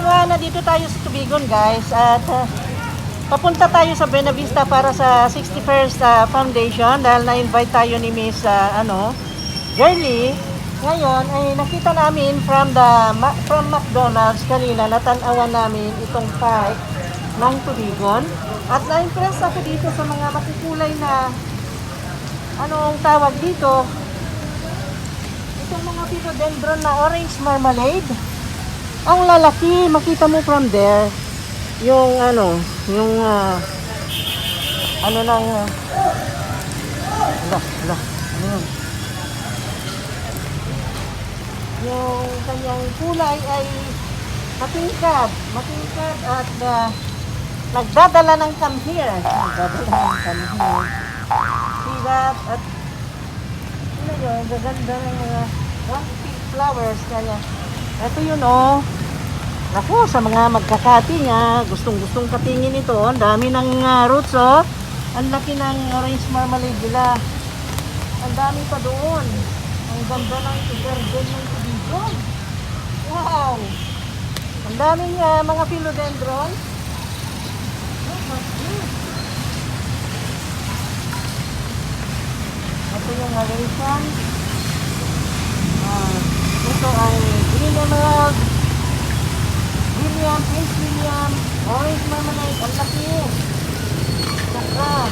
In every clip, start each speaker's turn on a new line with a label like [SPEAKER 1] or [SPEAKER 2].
[SPEAKER 1] nandito tayo sa Tubigon guys at papunta tayo sa Buena Vista para sa 61st Foundation dahil na-invite tayo ni Miss Girlie. Ngayon ay nakita namin from McDonald's kanina, natanawan namin itong park ng Tubigon at na-impress ako dito sa mga makukulay na anong tawag dito, itong mga philodendron na orange marmalade. Ang lalaki, makita mo from there yung ano ng ano yun? Yung kanyang kulay ay matingkad at nagdadala ng come here. See that? At ano yun, gaganda ng mga one pink flowers kaya. Ito yun Naku, sa mga magkakati niya, gustong katingin ito. Ang dami ng roots Ang laki ng orange marmalade nila. Ang dami pa doon. Ang ganda ng garden ng Tubigon. Wow! Ang daming mga philodendron. Ito yung Harrison. Ito ay Green Emerald, William, Prince William, Orange Marmalade, ang laki. Saka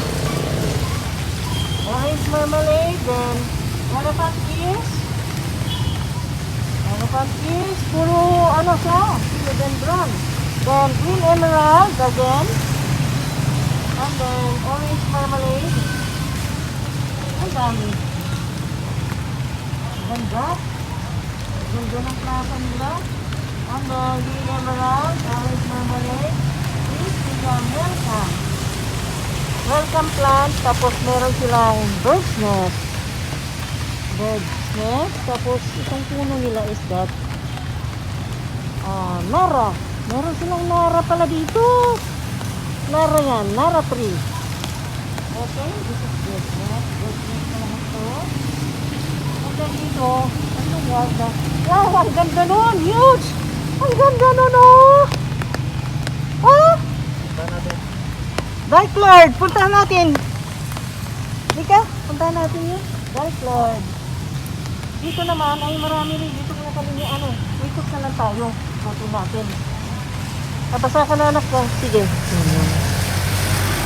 [SPEAKER 1] Orange Marmalade, then Elephant Ears, puro siya, philodendron. Then Green Emerald again, and then Orange Marmalade. Ang dami. Ganda. Ganda ng plaza nila. And then Green Emerald, Orange Marmalade. Please become welcome. Welcome plant. Tapos meron silang bird's nest. Tapos itong puno nila is that Nara. Meron silang Nara pala dito. Nara yan. Nara tree. Okay. This is bird's nest. Bird's nest na lang ito. And then dito, anong warda? Wow, ang ganda nun! Huge! Ang ganda nun, Punta natin. Dark Lord! Puntahan natin! Lika, puntahan natin yun. Dark Lord. Dito naman ay marami rin. Dito na kami ikot na lang tayo. Natin natin. Kapasa ka na anak ko. Sige.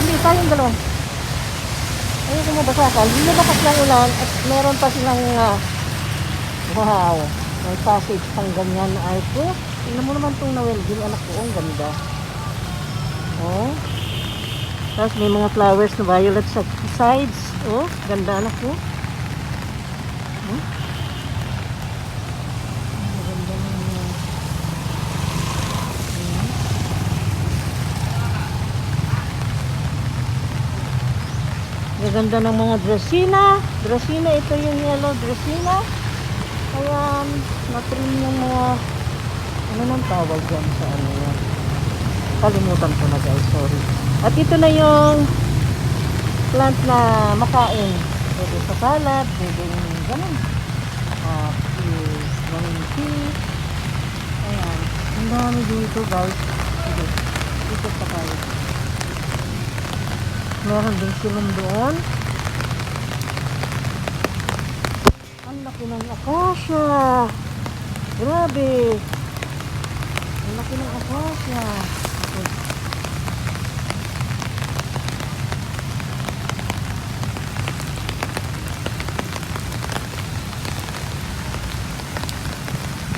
[SPEAKER 1] Hindi, tayong dalawa. Ayun mo basa ka. Hindi nabakas lang ulan at meron pa silang wow. May passage pang ganyan na arko. Tingnan mo naman itong na-welding anak ko. Ang ganda. Tapos may mga flowers na violet sa sides. Ganda anak ko. Gaganda ng mga Dracaena. Dracaena, ito yung yellow Dracaena. Ayan, na-trim yung mga nang tawag dyan sa yan. Kalimutan ko na guys, sorry. At ito na yung plant na makain. Pwede sa salad, pwede yung ganun. Ganun tea. Ayan, ang dami dito guys. Sige, dito pa tayo. Meron din silang doon. Ang laki ng acacia. Grabe. Ang laki ng acacia. Okay.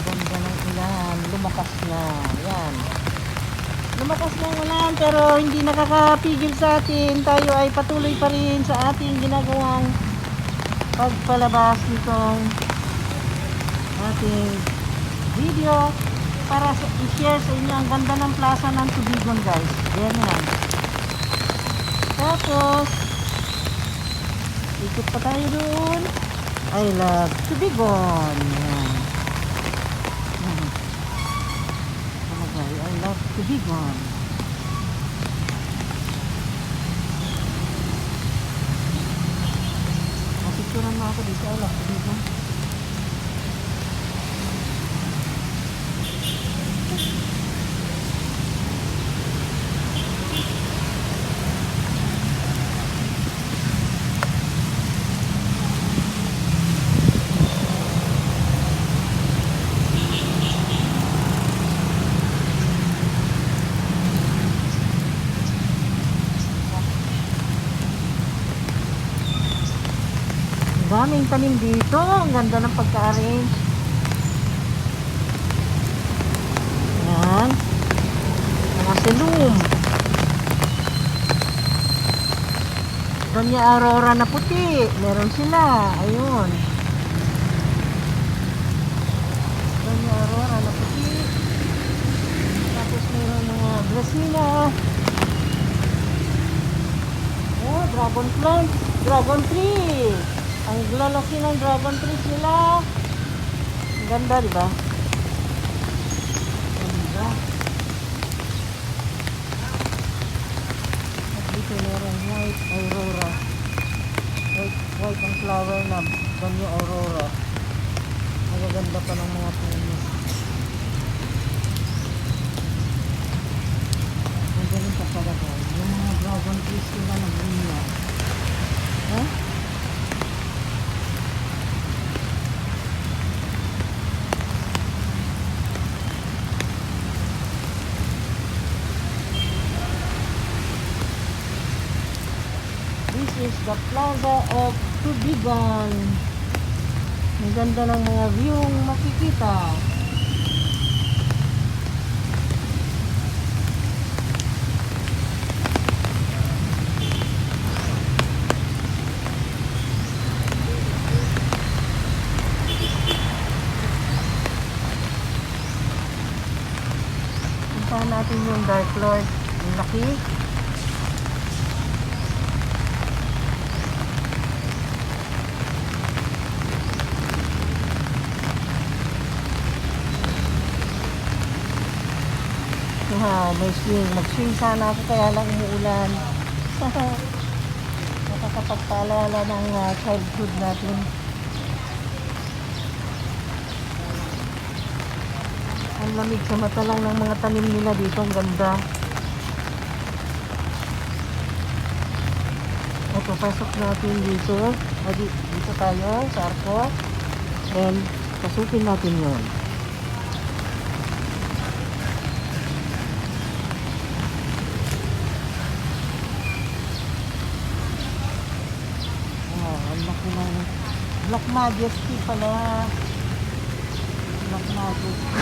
[SPEAKER 1] Ganda ng ulan. Lumakas na. Yan. Lumakas ng ulan pero hindi nakakapigil sa atin. Tayo ay patuloy pa rin sa ating ginagawang pagpalabas nitong ating video para i-share sa inyo ang ganda ng plaza ng Tubigon guys. Ganyan. Tapos ikot pa tayo doon. I love Tubigon. I love Tubigon. Napicturan mo ako dito. I love Tubigon. daming tanim dito. Ang ganda ng pagka-arrange. Yan. Mga selum. Donya Aurora na puti. Meron sila. Ayun. Donya Aurora na puti. Tapos meron mga Dracena. Oh, dragon plant. Dragon tree. Ang lalaki ng dragon tree sila. Ang ganda, di ba? Ganda. At dito meron white aurora. White ang flower na Donya Aurora. Magaganda pa ng mga puno. Ang ganun pa pala ko. Yung mga dragon trees sila na ganyan. Eh? This is the Plaza of Tubigan. Ang ganda ng mga view makikita. Puntahan natin yung Dark Lord. Ang laki. May swing. Mag-swing sana ako kaya lang umuulan. Nakakapagpaalala ng childhood natin. Ang lamig sa mata lang ng mga tanim nila dito. Ang ganda. Ito, pasok natin dito. Dito tayo sa arko. Then, pasukin natin yun. Black Majesty pala. Black Majesty.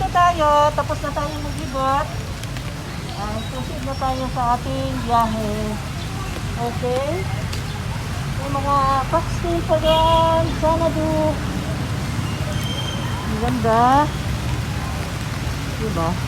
[SPEAKER 1] Tayo, tapos na tayo maglibot. Proceed na tayo sa ating biyahe. Okay? May mga cocktail pa yan. Sanadu. Ang ganda. Diba?